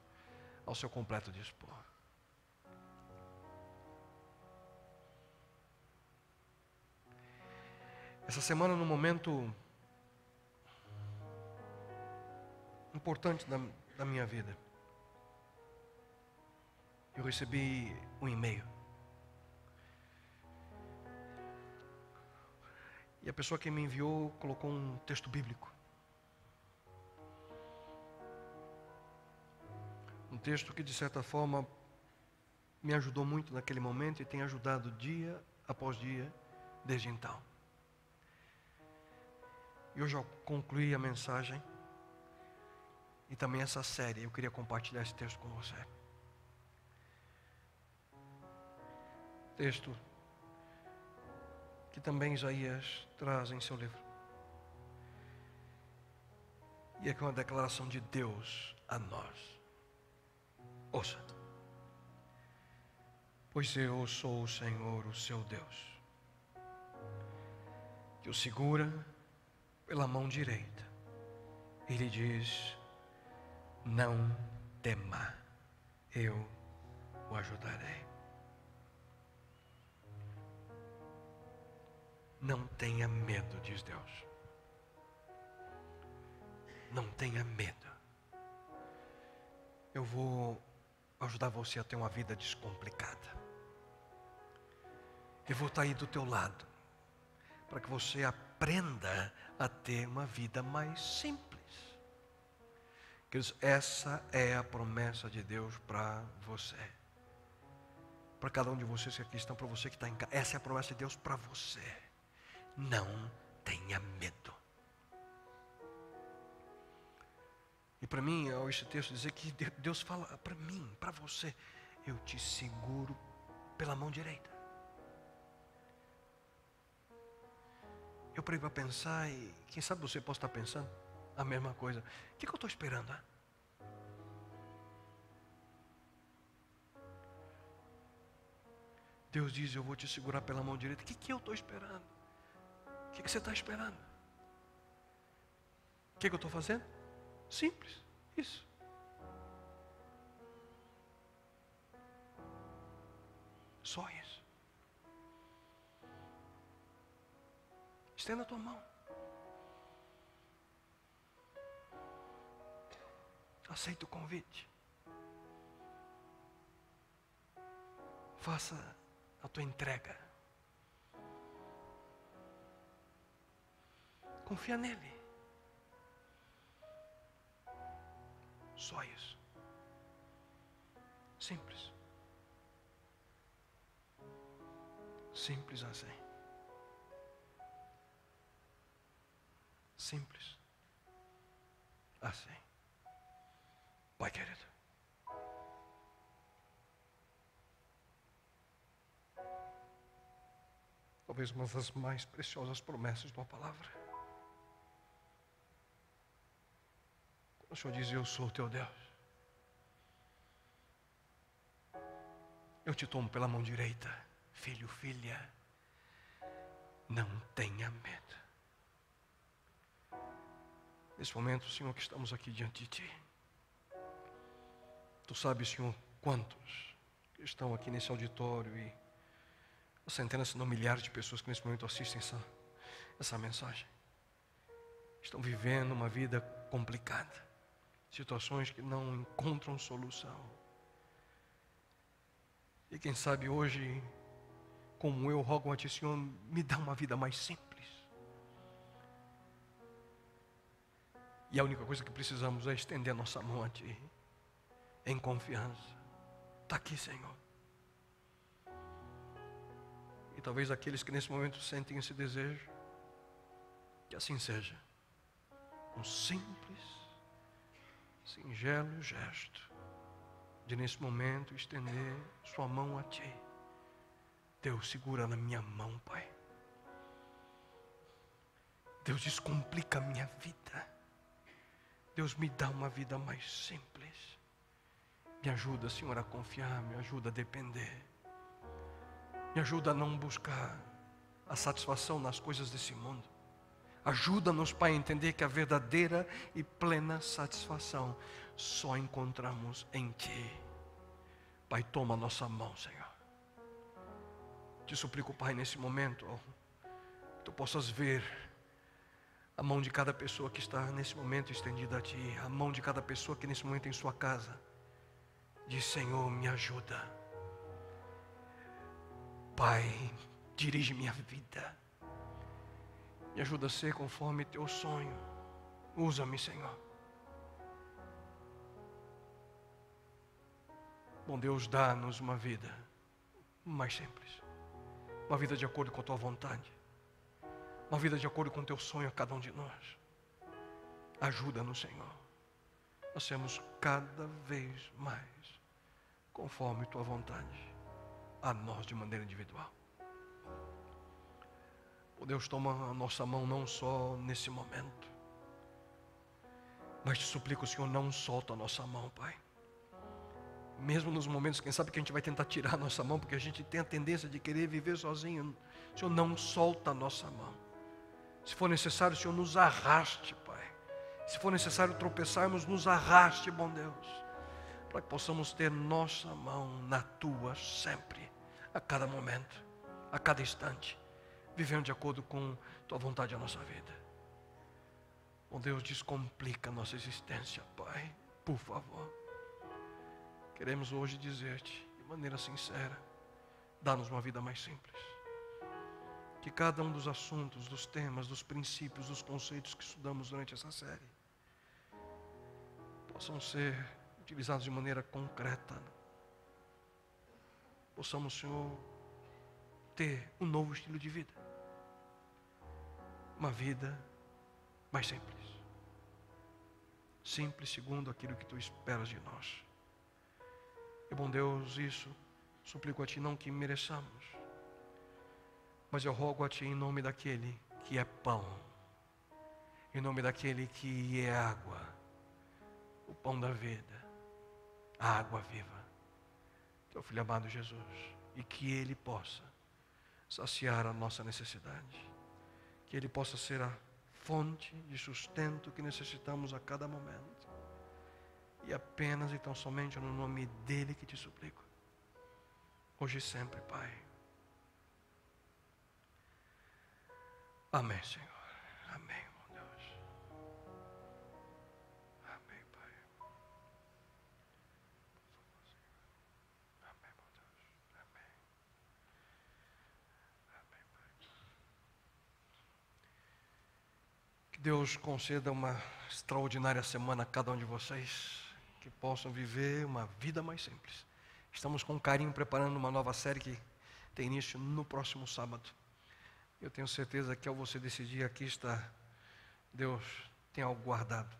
ao seu completo dispor. Essa semana, num momento importante da minha vida, eu recebi um e-mail. E a pessoa que me enviou colocou um texto bíblico. Um texto que, de certa forma, me ajudou muito naquele momento e tem ajudado dia após dia, desde então. E hoje eu concluí a mensagem e também essa série. Eu queria compartilhar esse texto com você. Texto que também Isaías traz em seu livro. E é uma declaração de Deus a nós. Ouça. Pois eu sou o Senhor, o seu Deus, que o segura pela mão direita. Ele diz: não tema, eu o ajudarei. Não tenha medo, diz Deus. Não tenha medo. Eu vou ajudar você a ter uma vida descomplicada. Eu vou estar aí do teu lado, para que você aprenda a ter uma vida mais simples. Queridos, essa é a promessa de Deus para você. Para cada um de vocês que aqui estão, para você que está em casa. Essa é a promessa de Deus para você. Não tenha medo. E para mim, esse texto dizer que Deus fala para mim, para você: eu te seguro pela mão direita. Eu parei para pensar e quem sabe você pode estar pensando a mesma coisa. O que eu estou esperando? Hein? Deus diz: eu vou te segurar pela mão direita. O que eu estou esperando? O que você está esperando? O que eu estou fazendo? Simples, isso. Só isso. Estenda a tua mão. Aceita o convite. Faça a tua entrega. Confia nele. Só isso. Simples. Simples assim. Simples assim. Pai querido, talvez uma das mais preciosas promessas da tua palavra. O Senhor diz: eu sou o teu Deus. Eu te tomo pela mão direita. Filho, filha, não tenha medo. Nesse momento, Senhor, que estamos aqui diante de Ti, Tu sabes, Senhor, quantos estão aqui nesse auditório e centenas, se não milhares de pessoas que nesse momento assistem essa mensagem. Estão vivendo uma vida complicada. Situações que não encontram solução. E quem sabe hoje, como eu rogo a Ti, Senhor, me dá uma vida mais simples. E a única coisa que precisamos é estender a nossa mão a Ti, em confiança. Está aqui, Senhor. E talvez aqueles que nesse momento sentem esse desejo, que assim seja. Um simples, singelo gesto de nesse momento estender sua mão a Ti. Deus, segura na minha mão, Pai. Deus, descomplica a minha vida. Deus, me dá uma vida mais simples. Me ajuda, Senhor, a confiar, me ajuda a depender. Me ajuda a não buscar a satisfação nas coisas desse mundo. Ajuda-nos, Pai, a entender que a verdadeira e plena satisfação só encontramos em Ti. Pai, toma a nossa mão, Senhor. Te suplico, Pai, nesse momento, que Tu possas ver a mão de cada pessoa que está nesse momento estendida a Ti, a mão de cada pessoa que nesse momento em sua casa diz: Senhor, me ajuda. Pai, dirige minha vida. Me ajuda a ser conforme Teu sonho. Usa-me, Senhor. Bom Deus, dá-nos uma vida mais simples. uma vida de acordo com a tua vontade, uma vida de acordo com o teu sonho a cada um de nós. Ajuda-nos, Senhor, a sermos cada vez mais conforme tua vontade, a nós de maneira individual. Oh Deus, toma a nossa mão não só nesse momento, mas te suplico, Senhor, não solta a nossa mão, Pai. Mesmo nos momentos, quem sabe que a gente vai tentar tirar a nossa mão, porque a gente tem a tendência de querer viver sozinho. Senhor, não solta a nossa mão. Se for necessário, Senhor, nos arraste, Pai. Se for necessário tropeçarmos, nos arraste, bom Deus, para que possamos ter nossa mão na tua sempre, a cada momento, a cada instante, vivendo de acordo com tua vontade a nossa vida. Bom Deus, descomplica a nossa existência, Pai, por favor. Queremos hoje dizer-te, de maneira sincera, dá-nos uma vida mais simples. Que cada um dos assuntos, dos temas, dos princípios, dos conceitos que estudamos durante essa série possam ser utilizados de maneira concreta. Possamos, Senhor, ter um novo estilo de vida. Uma vida mais simples. Simples segundo aquilo que tu esperas de nós. E bom Deus, isso suplico a ti, não que mereçamos, mas eu rogo a ti em nome daquele que é pão, em nome daquele que é água, o pão da vida, a água viva, teu filho amado Jesus, e que ele possa saciar a nossa necessidade, que ele possa ser a fonte de sustento que necessitamos a cada momento. E apenas e tão somente no nome dele que te suplico, hoje e sempre, Pai. Amém, Senhor. Amém, meu Deus. Amém, Pai. Amém, meu Deus. Amém. Amém, Pai. Que Deus conceda uma extraordinária semana a cada um de vocês, que possam viver uma vida mais simples. Estamos com carinho preparando uma nova série que tem início no próximo sábado. Eu tenho certeza que ao você decidir aqui está, Deus tem algo guardado,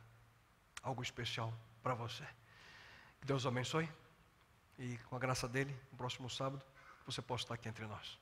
algo especial para você. Que Deus o abençoe e com a graça dele, no próximo sábado, você possa estar aqui entre nós.